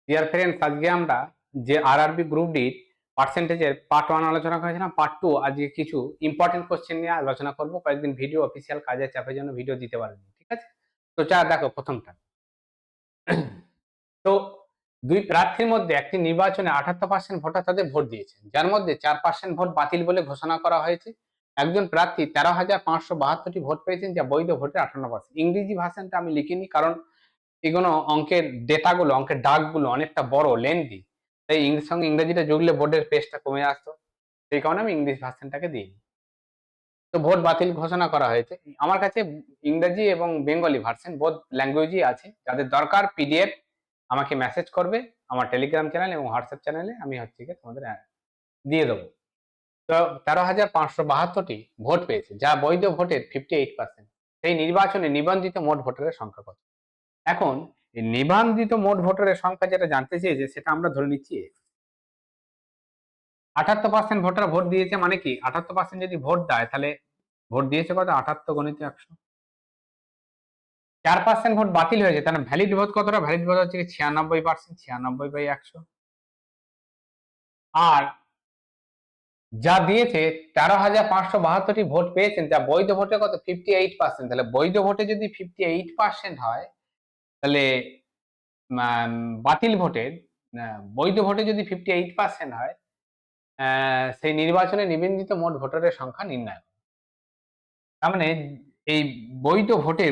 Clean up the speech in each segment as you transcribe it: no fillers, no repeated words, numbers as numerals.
Dear friends, আজকে আমরা যে আরআরবি গ্রুপ ডির পার্সেন্টেজের পার্ট 1 আলোচনা করেছিলাম, পার্ট 2 আজকে কিছু ইম্পর্টেন্ট কোশ্চেন নিয়ে আলোচনা করব। কয়েকদিন ভিডিও অফিসিয়াল কাজের চাপের জন্য ভিডিও দিতে পারিনি, ঠিক আছে? তো দেখো প্রথমটা। তো দুই প্রার্থীর মধ্যে একটি নির্বাচনে 78% ভোটার তাদের ভোট দিয়েছেন, যার মধ্যে 4% ভোট বাতিল বলে ঘোষণা করা হয়েছে। একজন প্রার্থী 13,572টি ভোট পেয়েছেন, যা বৈধ ভোটের 58%। ইংরেজি ভার্সনটা আমি লিখিনি, কারণ এগুলো অঙ্কের ডেটাগুলো, অঙ্কের দাগগুলো অনেকটা বড়, লেন্দি, তাই সঙ্গে ইংরেজিটা জুড়লে বোর্ডের পেজটা কমে আসতো। সেই কারণে আমি ইংলিশ ভার্সনটাকে দিই। তো ভোট বাতিল ঘোষণা করা হয়েছে। আমার কাছে ইংরেজি এবং বেঙ্গলি ভার্সন বোধ ল্যাঙ্গুয়েজই আছে। যাদের দরকার পিডিএফ আমাকে মেসেজ করবে আমার টেলিগ্রাম চ্যানেল এবং হোয়াটসঅ্যাপ চ্যানেলে, আমি হচ্ছে কি তোমাদের দিয়ে দেবো। তো 13,572টি ভোট পেয়েছে, যা বৈধ ভোটের 58%। সেই নির্বাচনে নিবন্ধিত মোট ভোটারের সংখ্যা কত? এখন এই নিবন্ধিত মোট ভোটারের সংখ্যা যেটা জানতে চেয়েছে, সেটা আমরা ধরে নিচ্ছি 78% ভোটার ভোট দিয়েছে, মানে কি 78% যদি ভোট দেয়, তাহলে ভোট দিয়েছে কত? 78 গণিত 100। 4% ভোট বাতিল হয়েছে, তাহলে ভ্যালিড ভোট কতটা? ভ্যালিড ভোট হচ্ছে 96%, 96/100। আর যা দিয়েছে 13,572টি ভোট পেয়েছেন, যা বৈধ ভোটে কত? 58%। তাহলে বৈধ ভোটে যদি 58% হয়, তাহলে বাতিল ভোটের বৈধ ভোটে যদি 58% হয়, সেই নির্বাচনে নিবন্ধিত মোট ভোটারের সংখ্যা নির্ণয়। তার মানে এই বৈধ ভোটে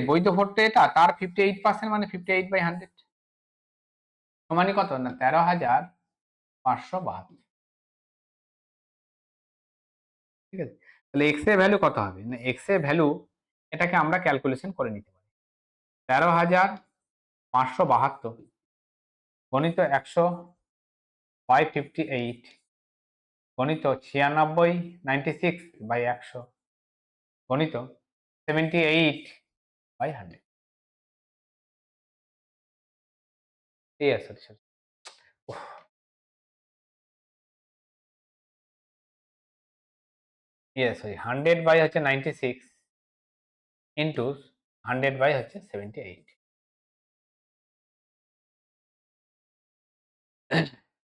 এটা তার 58%, মানে 58/100 সমানই কত না 13,572। ঠিক আছে, তাহলে এক্স এর ভ্যালু কত হবে না? এক্স এর ভ্যালু এটাকে আমরা ক্যালকুলেশন করে নিতে পারি। 13,572 গণিত 100/58 গণিত 96/100 গণিত 78/100। সরি, সরি, 100 হচ্ছে 96 ইন্টু 100 হচ্ছে 78।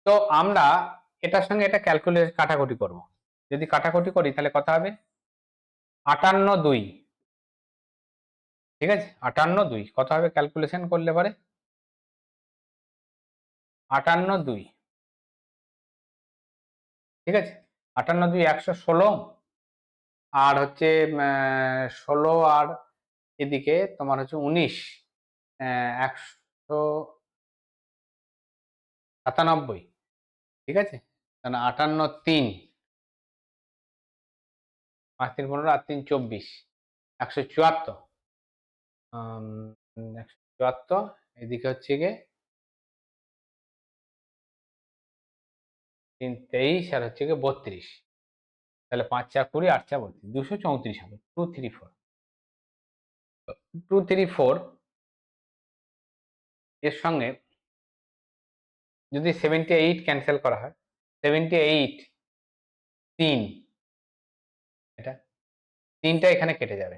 তো আমরা এটার সঙ্গে এটা ক্যালকুলেট কাটাকুটি করব। যদি কাটাকুটি করি তাহলে কত হবে? 58/2। ঠিক আছে, 58/2 কত হবে ক্যালকুলেশন করলে পরে? 58/2, ঠিক আছে, 58/2 116, আর হচ্ছে 16, আর এদিকে তোমার হচ্ছে 19, 197। ঠিক আছে, তাহলে 58/3, 5×3 = 15, আর 3 = 24, 174। 174, এদিকে হচ্ছে গিয়ে 3 23, আর হচ্ছে গিয়ে 32। তাহলে 5 4 20, 8 4 32, 234 হবে। 234, 234 এর সঙ্গে যদি 78 ক্যান্সেল করা হয়, 78 3, এটা 3টা এখানে কেটে যাবে।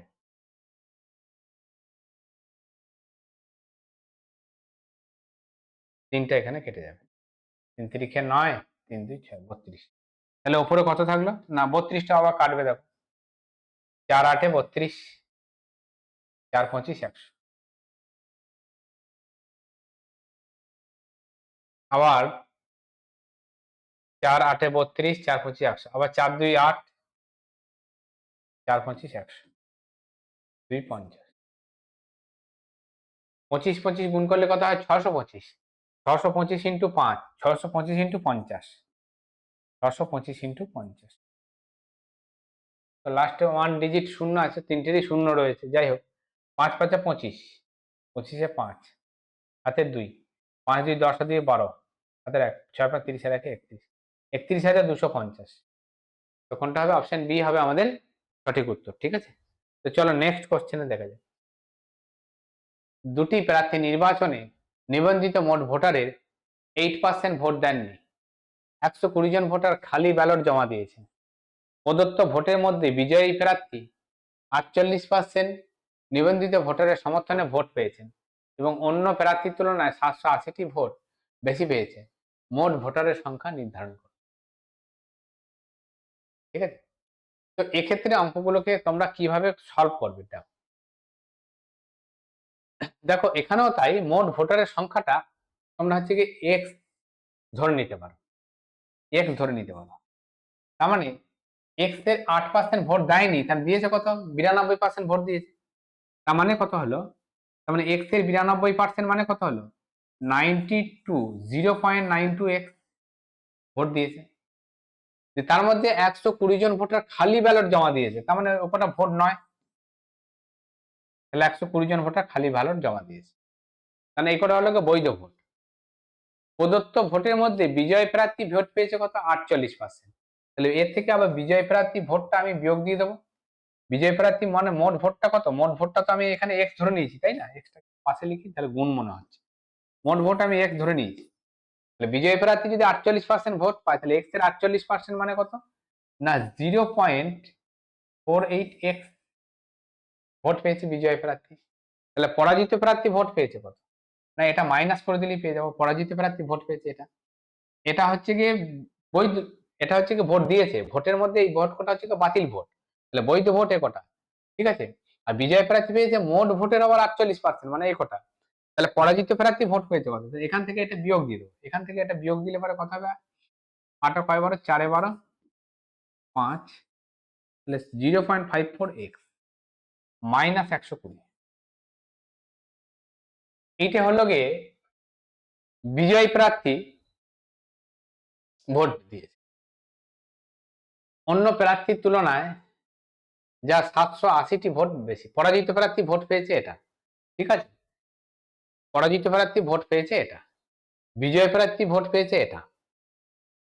3টা এখানে কেটে যাবে। 3 3 9, 3 2 6, 32। তাহলে উপরে কত থাকলো না? 32টা আবার কাটবে, দেখো 4 8 32, 4 25 100। আবার 4 8 32, 4 25 100, আবার 4 2 8, 4 25 100, 2 50। 25 25 গুণ করলে কত হয়? 625। 625 ইন্টু 5, 625 ইন্টু 50, 625 ইন্টু 50। তো লাস্টে 1 ডিজিট শূন্য আছে, 3টেরই শূন্য রয়েছে। যাই হোক, 5 5 25, 25 5, হাতের 2, 5 2 10 2 12, হাতের 1, 6 5 30 আর 1 31, 31,250। তো কোনটা হবে? অপশন বি হবে আমাদের সঠিক উত্তর। ঠিক আছে, তো চলো নেক্সট কোশ্চেনে দেখা যায়। দুটি প্রার্থী নির্বাচনে নিবন্ধিত মোট ভোটারের 8% ভোট দেননি। 120 জন ভোটার খালি ব্যালট জমা দিয়েছে। প্রদত্ত ভোটের মধ্যে বিজয়ী প্রার্থী 48% নিবন্ধিত ভোটারের সমর্থনে ভোট পেয়েছেন এবং অন্য প্রার্থীর তুলনায় 780টি ভোট বেশি পেয়েছে, মোট ভোটারের সংখ্যা নির্ধারণ করো। ঠিক আছে, তো এক্ষেত্রে অঙ্কগুলোকে তোমরা কিভাবে সলভ করবে দেখো। দেখো এখানেও তাই, মোট ভোটারের সংখ্যাটা তোমরা হচ্ছে কি এক্স ধরে নিতে পারো, এক্স ধরে নিতে পারো। তার মানে এক্স এর 8% ভোট দেয়নি, তার দিয়েছে কত, 92% ভোট দিয়েছে। তার মানে কত হলো, তার মানে এক্স এর 92% মানে কত হলো, 92, 0.92 এক্স ভোট দিয়েছে। তার মধ্যে 120 জন ভোটার খালি ব্যালট জমা দিয়েছে, তার মানে ওটা ভোট নয়। তাহলে 120 জন ভোটার খালি ব্যালট জমা দিয়েছে, তাহলে এই কটা হলো বৈধ ভোট। প্রদত্ত ভোটের মধ্যে বিজয় প্রার্থী ভোট পেয়েছে কত, 48%। তাহলে এর থেকে আবার বিজয় প্রার্থী ভোটটা আমি বিয়োগ দিয়ে দেবো। বিজয় প্রার্থী মানে মোট ভোটটা কত, মোট ভোটটা তো আমি এখানে এক্স ধরে নিয়েছি, তাই না, এক্সটা পাশে লিখি তাহলে গুণ মনে হচ্ছে, মোট ভোট আমি এক্স ধরে নিয়েছি। তাহলে বিজয় প্রার্থী যদি 48% ভোট পায়, তাহলে এক্স এর 48% মানে কত না, 0.48 এক্স ভোট পেয়েছে বিজয় প্রার্থী। তাহলে পরাজিত প্রার্থী ভোট পেয়েছে কত, না এটা মাইনাস করে দিলেই পেয়ে যাবো, পরাজিত প্রার্থী ভোট পেয়েছে এটা, এটা হচ্ছে গিয়ে বৈধ, এটা হচ্ছে কি ভোট দিয়েছে, ভোটের মধ্যে এই ভোট কটা হচ্ছে বাতিল ভোট, তাহলে বৈধ ভোট এ কটা। ঠিক আছে, আর বিজয় প্রার্থী পেয়েছে মোট ভোটের আবার 48%, মানে এই কটা। তাহলে পরাজিত প্রার্থী ভোট পেয়েছে কত, এখান থেকে এটা বিয়োগ দিয়ে দেবো, এখান থেকে এটা বিয়োগ দিলে পরে কত হবে, 8 কয় 12, 4 12, 5, তাহলে 0.54 এক্স মাইনাস 120। এইটা হলো গিয়ে বিজয় প্রার্থী ভোট দিয়েছে অন্য প্রার্থীর তুলনায়, যা 780টি ভোট বেশি। পরাজিত প্রার্থী ভোট পেয়েছে এটা, ঠিক আছে, পরাজিত প্রার্থী ভোট পেয়েছে এটা, বিজয় প্রার্থী ভোট পেয়েছে এটা।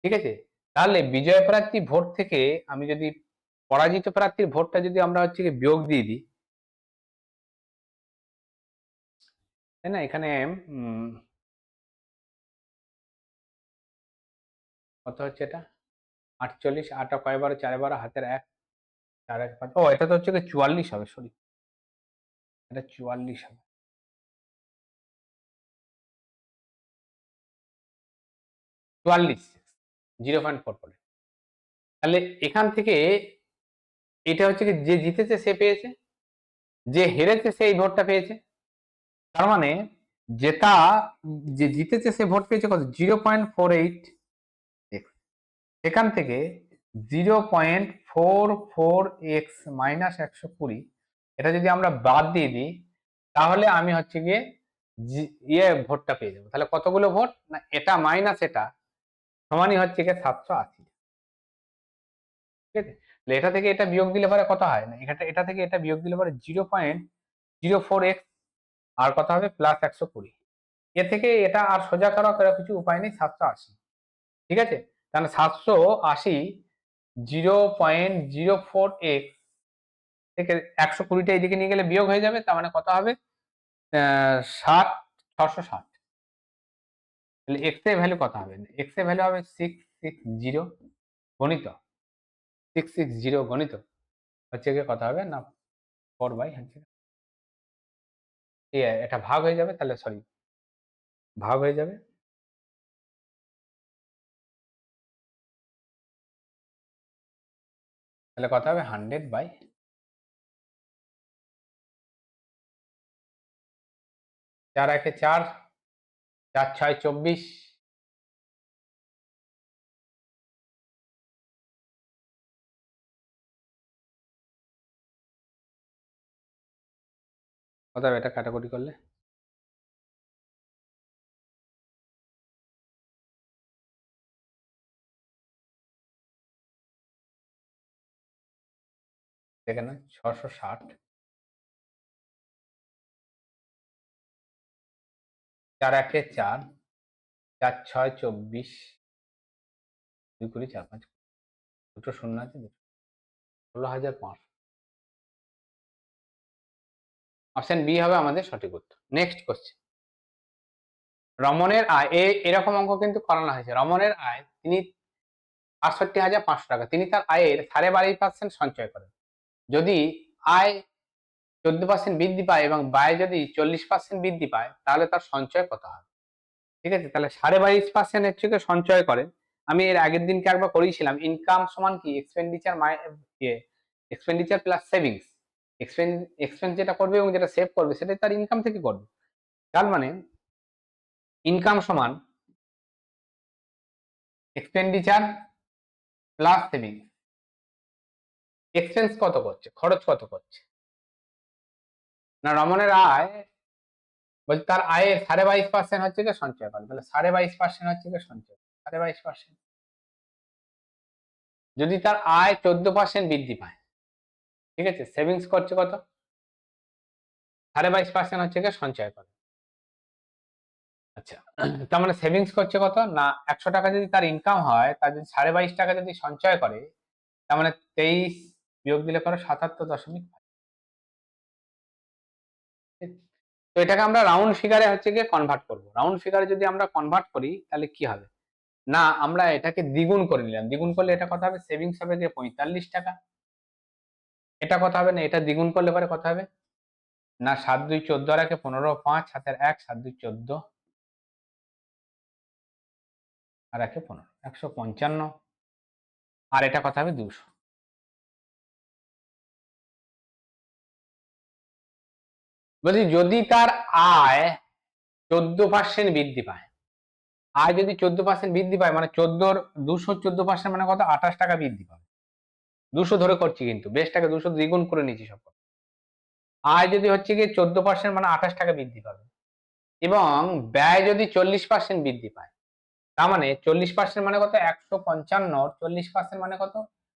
ঠিক আছে, তাহলে বিজয় প্রার্থী ভোট থেকে আমি যদি পরাজিত প্রার্থীর ভোটটা যদি আমরা হচ্ছে বিয়োগ দিয়ে দিই, তাই না, এখানে কত হচ্ছে এটা, 48, 8 কয় 12, 4 12, হাতের 1, 4 1 5, ও এটা তো হচ্ছে 44 হবে, সরি এটা 44 হবে, 44, 0.4 পড়ে। তাহলে এখান থেকে এটা হচ্ছে যে জিতেছে সে পেয়েছে, যে হেরেছে সেই ভোটটা পেয়েছে। তার মানে যেটা, যে জিতেছে সে ভোট পেয়েছে কত, 0.48 এক্স, এখান থেকে 0.44 এক্স মাইনাস 120, এটা যদি আমরা বাদ দিয়ে দিই, তাহলে আমি হচ্ছে গিয়ে ভোটটা পেয়ে যাবো। তাহলে কতগুলো ভোট না, এটা মাইনাস এটা সমানই হচ্ছে গিয়ে 780। ঠিক আছে, এটা থেকে এটা বিয়োগ দিলে পরে কত হয় না, এটা থেকে এটা বিয়োগ দিলে পরে 0.04 এক্স, আর কত হবে প্লাস 120। এ থেকে এটা আর সোজা করার কিছু উপায় নেই, 780। ঠিক আছে, তাহলে 780 0.04 এক্স থেকে 120টা এদিকে নিয়ে গেলে বিয়োগ হয়ে যাবে, তার মানে কত হবে 660। তাহলে এক্স এর ভ্যালু কত হবে, এক্স এর ভ্যালু হবে 660 গণিত, 660 গণিত হচ্ছে গিয়ে কত হবে না, 4 বাই হচ্ছে এটা ভাগ হয়ে যাবে, তাহলে সরি ভাগ হয়ে যাবে, তাহলে কত হবে 100/, 4 1 4, 4 6 24, কত হবে এটা কাটাকুটি করলে, দেখে না 660, 4 1 4, 4 6 24, 2 কুড়ি 4 5, দুটো শূন্য আছে, 16,500। অপশন বি হবে আমাদের সঠিক উত্তর। নেক্সট কোশ্চেন, রমনের আয়, এরকম অঙ্ক কিন্তু করানো হয়েছে। রমনের আয়, তিনি ৬৮,৫০০ টাকা, তিনি তার আয়ের 12.৫% সঞ্চয় করেন। যদি আয় 14% বৃদ্ধি পায় এবং ব্যয় যদি 40% বৃদ্ধি পায়, তাহলে তার সঞ্চয় কত হবে। ঠিক আছে, তাহলে 22.5% হচ্ছে কি সঞ্চয় করেন। আমি এর আগের দিনকে একবার করিয়েছিলাম, ইনকাম সমান কি expenditure expenditure plus savings. Expense যেটা করবে এবং যেটা সেভ করবে সেটা তার ইনকাম থেকে করবে। তার মানে ইনকাম সমান এক্সপেন্ডিচার প্লাস সেভিংস। এক্সপেন্স কত করছে, খরচ কত করছে, না রমনের আয়, বলছি তার আয়ের 22.5% হচ্ছে কি সঞ্চয় করে, তাহলে 22.5% হচ্ছে কি সঞ্চয়, 22.5%। যদি তার আয় 14% বৃদ্ধি পায়, ঠিক আছে, সেভিংস করছে কত, 22.5% হচ্ছে কি সঞ্চয় করে। আচ্ছা, তার মানে সেভিংস করছে কত, না 100 টাকা যদি তার ইনকাম হয়, তার যদি 22.5 টাকা যদি সঞ্চয় করে, তার মানে 23 বিয়োগ দিলে করে 77.5। তো এটাকে আমরা রাউন্ড ফিগারে হচ্ছে গিয়ে কনভার্ট করব। রাউন্ড ফিগারে যদি আমরা কনভার্ট করি তাহলে কি হবে, না আমরা এটাকে দ্বিগুণ করে নিলাম, দ্বিগুণ করলে এটা কত হবে, সেভিংস হবে যে 45 টাকা। এটা কত হবে, না এটা দ্বিগুণ করলে পরে কত হবে, না 7 2 14 আর 1 15, 5 হাতের 1, 7 2 14 আর 1 15, 155। আর এটা কত হবে 200। বলছি যদি তার আয় 14% বৃদ্ধি পায়, আয় যদি 14% বৃদ্ধি পায়, মানে 14 214% মানে কত, 28 টাকা বৃদ্ধি পাবে। 200 ধরে করছি কিন্তু বেশটাকে 200 দ্বিগুণ করে নিচ্ছি সব। আয় যদি হচ্ছে গিয়ে 14% মানে 28 টাকা বৃদ্ধি পাবে, এবং ব্যয় যদি 40% বৃদ্ধি পায়, তার মানে 40% মানে কত, 155, 40% মানে কত,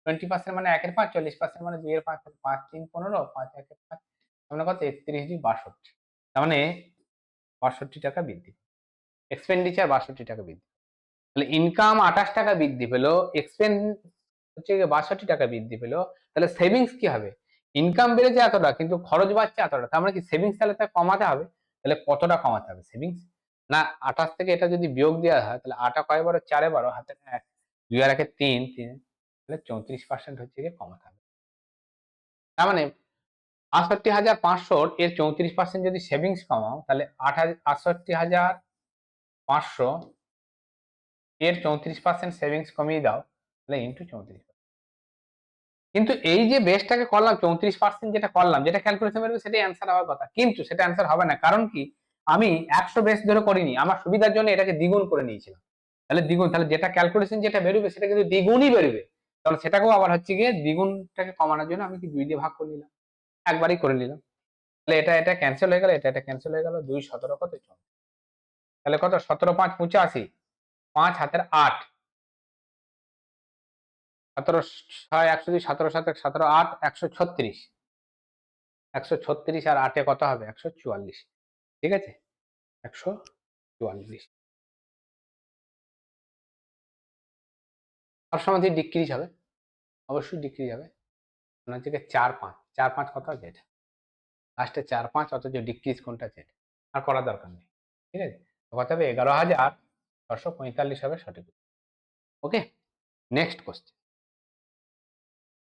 20% মানে 1/5, 40% মানে 2/5, 5 3 15, 5 1 5, মানে কত, 31 2 62। তার মানে 62 টাকা বৃদ্ধি, এক্সপেন্ডিচার 62 টাকা বৃদ্ধি। তাহলে ইনকাম 28 টাকা বৃদ্ধি পেলো, এক্সপেন্স হচ্ছে 62 টাকা বৃদ্ধি পেলো, তাহলে সেভিংস কি হবে, ইনকাম বেড়েছে এতটা কিন্তু খরচ বাড়ছে এতটা, তার মানে কি সেভিংস তাহলে তা কমাতে হবে। তাহলে কতটা কমাতে হবে সেভিংস, না 28 থেকে এটা যদি বিয়োগ দেওয়া হয়, তাহলে 8 কয় বারো, 4 12 হাতে 1, 2 আর 1 3 3, তাহলে 34% হচ্ছে গিয়ে কমাতে হবে। তার মানে ৬৮,৫০০ এর 34% যদি সেভিংস কমাও, তাহলে ৬৮,৫০০ এর 34% সেভিংস কমিয়ে দাও, তাহলে ইন্টু 34। কিন্তু এই যে বেসটাকে করলাম 34% যেটা করলাম, যেটা ক্যালকুলেশন বেরোবে সেটাই অ্যান্সার হওয়ার কথা, কিন্তু সেটা অ্যান্সার হবে না। কারণ কি, আমি 100 বেস ধরে করিনি, আমার সুবিধার জন্য এটাকে দ্বিগুণ করে নিয়েছিলাম। তাহলে দ্বিগুণ, তাহলে যেটা ক্যালকুলেশন যেটা বেরোবে সেটা কিন্তু দ্বিগুণই বেরোবে। তাহলে সেটাকেও আবার হচ্ছে গিয়ে দ্বিগুণটাকে কমানোর জন্য আমি কি 2 দিয়ে ভাগ করে নিলাম, একবারই করে নিলাম। তাহলে এটা এটা ক্যান্সেল হয়ে গেল, এটা এটা ক্যান্সেল হয়ে গেল, 2 17 কত, তাহলে কত, 17 5 85, 5 হাতের 8, 17 6 102, 17 7 17 8, 136, 136 আর 8 কত হবে, 144। ঠিক আছে, 144 সবসময় ডিক্রিজ হবে, অবশ্যই ডিক্রিজ হবে। মানে হচ্ছে 4 5, 4 5 কত আছে, এটা লাস্টে 4 5, অথচ ডিক্রিজ কোনটা আছে, এটা আর করার দরকার নেই। ঠিক আছে, তো কত হবে, 11,645 হবে সঠিক। ওকে, নেক্সট কোশ্চেন।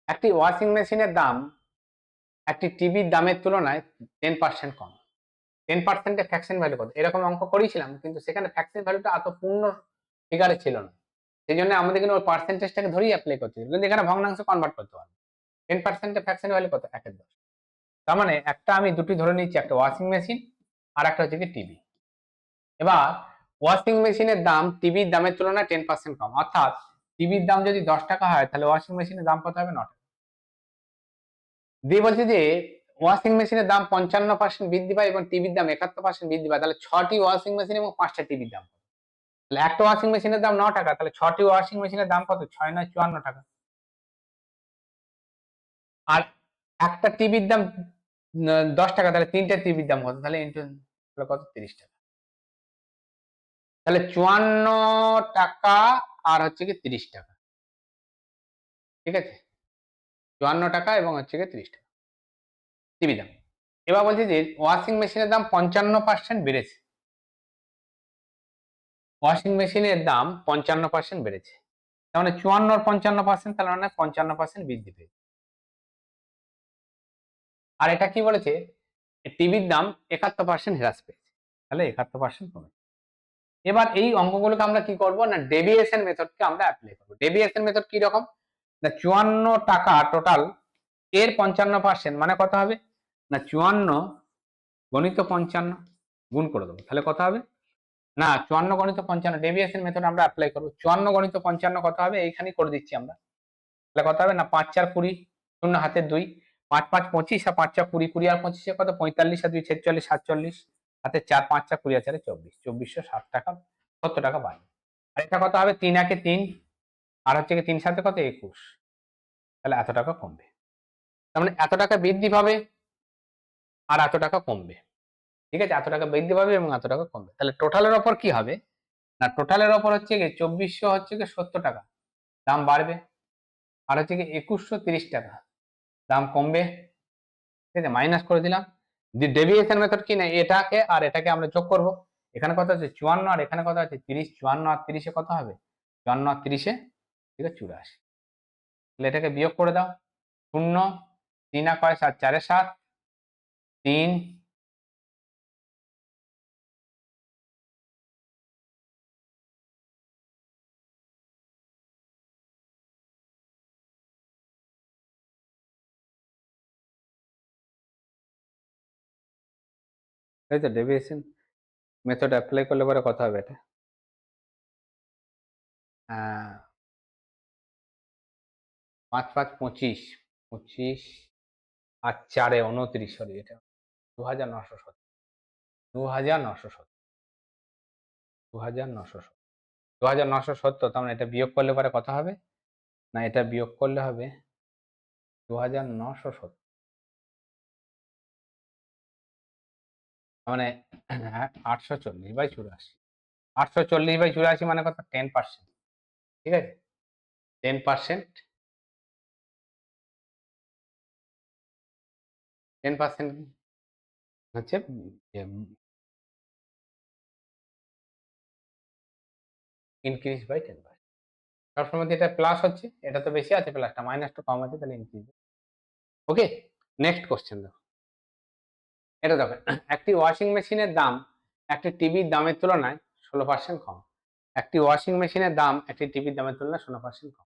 একটি ওয়াশিং মেশিনের দাম একটি টিভির দামের তুলনায় 10% কম। 10% ফ্র্যাকশন ভ্যালু কত, এরকম অঙ্ক করেছিলাম, কিন্তু সেখানে ফ্র্যাকশন ভ্যালুটা এত পূর্ণ ফিগারে ছিল না, সেই জন্য আমাদের কিন্তু ওই পার্সেন্টেজটাকে ধরেই অ্যাপ্লাই করতে হবে, কিন্তু এখানে ভগ্নাংশ কনভার্ট করতে হবে। 10% ফ্র্যাকশন ভ্যালু কত, 1/10। তার মানে একটা আমি দুটি ধরে নিচ্ছি, একটা ওয়াশিং মেশিন আর একটা হচ্ছে কি টিভি। এবার ওয়াশিং মেশিনের দাম টিভির দামের তুলনায় 10% কম, অর্থাৎ টিভির দাম যদি 10 টাকা হয়, তাহলে ওয়াশিং মেশিনের দাম কত হবে, 9 টাকা। দিয়ে বলছে যে ওয়াশিং মেশিনের দাম 55% বৃদ্ধি পায় এবং টিভির দাম 71% বৃদ্ধি পায়, তাহলে 6টি ওয়াশিং মেশিন এবং 5টা টিভির দাম, তাহলে একটা ওয়াশিং মেশিনের দাম 9 টাকা, তাহলে 6টি ওয়াশিং মেশিনের দাম কত, 6 9 54 টাকা। আর একটা টিভির দাম 10 টাকা, তাহলে 3টে টিভির দাম কত, তাহলে ইন্টু কত, 30 টাকা। তাহলে 54 টাকা আর হচ্ছে কি 30 টাকা। ঠিক আছে, 54 টাকা এবং হচ্ছে কি 30 টাকা টিভি দাম। এবার বলছে যে ওয়াশিং মেশিনের দাম 55% বেড়েছে, ওয়াশিং মেশিনের দাম 55% বেড়েছে, তার মানে 54 আর 55%, তাহলে মানে 55% বৃদ্ধি পেয়েছে। আর এটা কি বলেছে, টিভির দাম 71% হ্রাস পেয়েছে, তাহলে 71% কমেছে। এবার এই অঙ্কগুলোকে আমরা কি করব না ডেভিয়েশন মেথডকে আমরা অ্যাপ্লাই করব। ডেভিয়েশন মেথড কি রকম না 54 টাকা টোটাল এর 55% মানে কত হবে না 54 গণিত 55 গুণ করে দেবো, তাহলে কত হবে না 54 গণিত 55 ডেভিয়েশন মেথড আমরা অ্যাপ্লাই করবো। 54 গণিত 55 কত হবে এইখানে করে দিচ্ছি আমরা, তাহলে কত হবে না 5 4 20 শূন্য হাতে 2 5 5 25 আর 5 4 20 20 আর 25 কত 45 আর 2 46 47 হাতে 4 5 4 20 আর 4 24 2460 টাকা 70 টাকা বাড়বে। আর এটা কত হবে 3 1 3 আর হচ্ছে কি 3 7 কত 21, তাহলে এত টাকা কমবে। তার মানে এত টাকা বৃদ্ধি পাবে আর এত টাকা কমবে, ঠিক আছে, এত টাকা বৃদ্ধি পাবে এবং এত টাকা কমবে। তাহলে টোটালের ওপর কি হবে না টোটালের ওপর হচ্ছে কি 2400 হচ্ছে কি 70 টাকা দাম বাড়বে, আর হচ্ছে কি 2130 টাকা দাম কমবে, ঠিক আছে, মাইনাস করে দিলাম। ডেভিয়েশন মেথড কি না এটাকে আর এটাকে আমরা যোগ করব। এখানে কত আছে 54 আর এখানে কত আছে 30, 54 আর 30 কত হবে 54 আর 30 ঠিক আছে 84, তাহলে এটাকে বিয়োগ করে দাও। 0 3 আর 7 4 7 3 তাই তো ডেভিয়েশন মেথড অ্যাপ্লাই করলে পরে কত হবে এটা 5 5 25 25 আর 4 29, সরি এটা 2970 2970 2970 2970, তার মানে এটা বিয়োগ করলে পরে কত হবে না এটা বিয়োগ করলে হবে 2970, মানে 840/84, 840/84 মানে কত 10%, ঠিক আছে 10%, 10% হচ্ছে ইনক্রিজ বাই 10%। সবসময় এটা প্লাস হচ্ছে, এটা তো বেশি আছে প্লাসটা, মাইনাসটা কম আছে, তাহলে ইনক্রিজ। ওকে, নেক্সট কোশ্চেন দেখো, এটা দেখো একটি ওয়াশিং মেশিনের দাম একটি টিভির দামের তুলনায় 16% কম। একটি ওয়াশিং মেশিনের দাম একটি টিভির দামের তুলনায় 16% কম।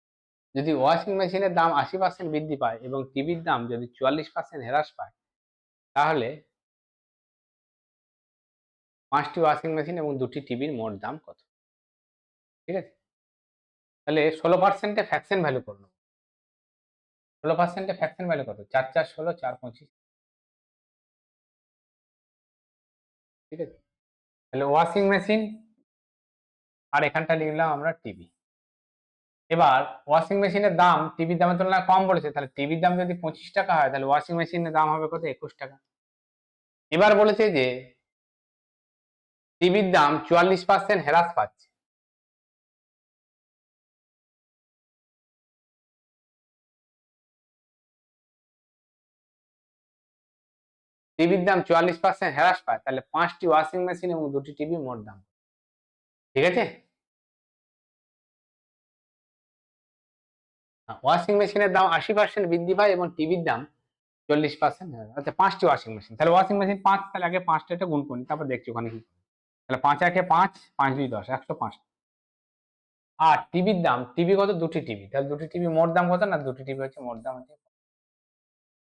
যদি ওয়াশিং মেশিনের দাম 80% বৃদ্ধি পায় এবং টিভির দাম যদি 44% হ্রাস পায়, তাহলে 5টি ওয়াশিং মেশিন এবং 2টি টিভির মোট দাম কত? ঠিক আছে, তাহলে 16%-এ ফ্র্যাকশন ভ্যালু করলো, 16%-এ ফ্র্যাকশন ভ্যালু কত 4 4 16 4 25, ঠিক আছে, তাহলে ওয়াশিং মেশিন আর এখানটা লিখলাম আমরা টিভি। এবার ওয়াশিং মেশিনের দাম টিভির দামের তুলনায় কম বলেছে, তাহলে টিভির দাম যদি 25 টাকা হয় তাহলে ওয়াশিং মেশিনের দাম হবে কত 21 টাকা। এবার বলেছে যে টিভির দাম 44% হ্রাস পাচ্ছে, টিভির দাম 44% হ্রাস পায়, তাহলে 5টি ওয়াশিং মেশিন এবং 2টি টিভি মোট দাম, ঠিক আছে। ওয়াশিং মেশিনের দাম 80% বৃদ্ধি পায় এবং টিভির দাম 40%, আচ্ছা 5টি ওয়াশিং মেশিন, তাহলে ওয়াশিং মেশিন 5, তাহলে আগে 5টা এটা গুণ করি তারপর দেখছি ওখানে কি, তাহলে 5 1 5 5 2 10 105। আর টিভির দাম টিভি কত 2টি টিভি, তাহলে 2টি টিভি মোট দাম কত না 2টি টিভি হচ্ছে মোট দাম হচ্ছে।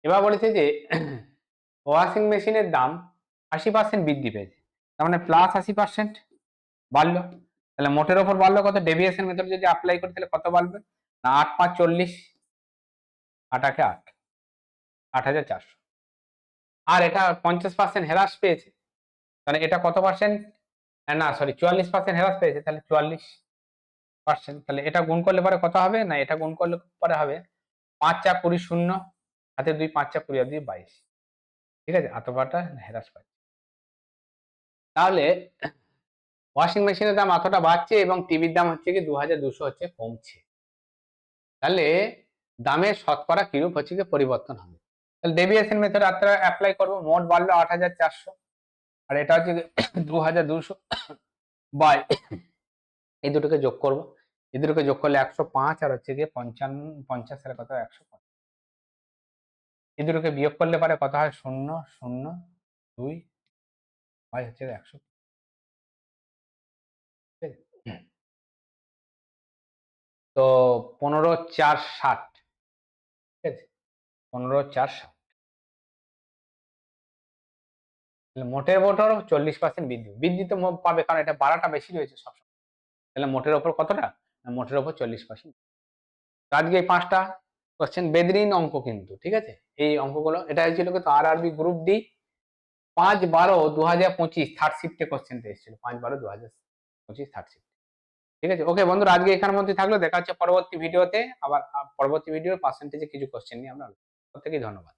এবার বলেছে যে ওয়াশিং মেশিনের দাম 80% বৃদ্ধি পেয়েছে, তার মানে প্লাস 80% বাড়লো, তাহলে মোটের ওপর বাড়লো কত ডেভিয়েশন মেথড যদি অ্যাপ্লাই করি তাহলে কত বাড়বে না 8 5 40 8 8 8 8400, আর এটা 50% হ্রাস পেয়েছে, তাহলে এটা কত পার্সেন্ট না সরি 44% হ্রাস পেয়েছে, তাহলে 44%, তাহলে এটা গুণ করলে পরে কত হবে না এটা গুণ করলে পরে হবে 5 4 20 শূন্য হাতে 2 5 4 20 আর 2 22, ঠিক আছে এতটা হ্রাস পাচ্ছে। তাহলে ওয়াশিং মেশিনের দাম এতটা বাড়ছে এবং টিভির দাম হচ্ছে কি 2200 হচ্ছে কমছে, তাহলে দামের শতকরা কিরূপ হচ্ছে কি পরিবর্তন হবে। তাহলে ডেভিয়েশন মেথড আপনারা অ্যাপ্লাই করবো, মোট বাড়লো 8400 আর এটা হচ্ছে 2200 বাই এই দুটোকে যোগ করব, এই দুটোকে যোগ করলে 105 আর হচ্ছে গিয়ে 50 এর কত 105, এই দুটোকে বিয়োগ করলে পারে কত হয় 0 0 2 হয় হচ্ছে 100, তো 15,460, ঠিক আছে, 15,460, মোটের ওপর 40% বৃদ্ধি, বৃদ্ধি তো পাবে, কারণ এটা বাড়াটা বেশি রয়েছে সবসময়। তাহলে মোটের ওপর কতটা? মোটের ওপর 40%। আজকে এই 5টা কোশ্চেন বেদরিন অঙ্ক কিন্তু, ঠিক আছে। এই অঙ্কগুলো, এটা হয়েছিল কিন্তু RRB গ্রুপ ডি 5/12/2025 থার্ড শিফটে কোশ্চেনটা এসেছিল, 5/12/2025 থার্ড শিফট। ঠিক আছে, ওকে বন্ধুরা, আজকে এখানের মধ্যে থাকলো, দেখা হচ্ছে পরবর্তী ভিডিওতে। আবার পরবর্তী ভিডিওর পার্সেন্টেজে কিছু কোশ্চেন নিয়ে আমরা, প্রত্যেকেই ধন্যবাদ।